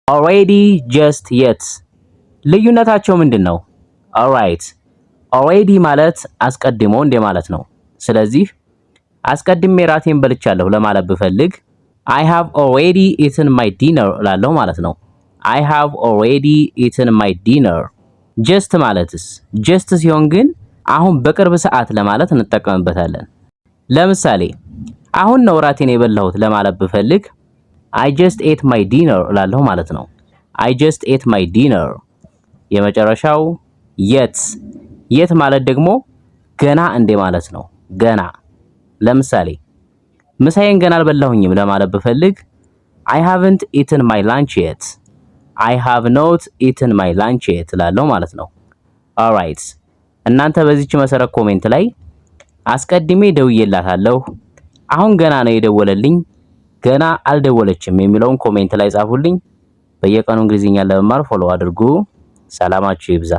already just yet ልዩነታቸው ምንድነው? alright already ማለት አስቀድሞ እንደ ማለት ነው። ስለዚህ አስቀድሜ ራቴን በልቻለሁ ለማለት ብፈልግ I have already eaten my dinner እላለሁ ማለት ነው። I have already eaten my dinner just ማለትስ just ሲሆን ግን አሁን በቅርብ ሰዓት ለማለት እንጠቀምበታለን። ለምሳሌ አሁን ነው ራቴን የበላሁት ለማለት ብፈልግ I just ate my dinner እላለሁ ማለት ነው። I just ate my dinner የመጨረሻው yet ማለት ደግሞ ገና እንደ ማለት ነው። ገና ለምሳሌ ምሳዬን ገና አልበላሁኝም ለማለት ብፈልግ I haven't eaten my lunch yet I have not eaten my lunch yet እላለሁ ማለት ነው። alright እናንተ በዚች መሰረት ኮሜንት ላይ አስቀድሜ ደውዬላታለሁ፣ አሁን ገና ነው የደወለልኝ፣ ገና አልደወለችም የሚለውን ኮሜንት ላይ ጻፉልኝ። በየቀኑ እንግሊዝኛ ለመማር ፎሎ አድርጉ። ሰላማችሁ ይብዛ።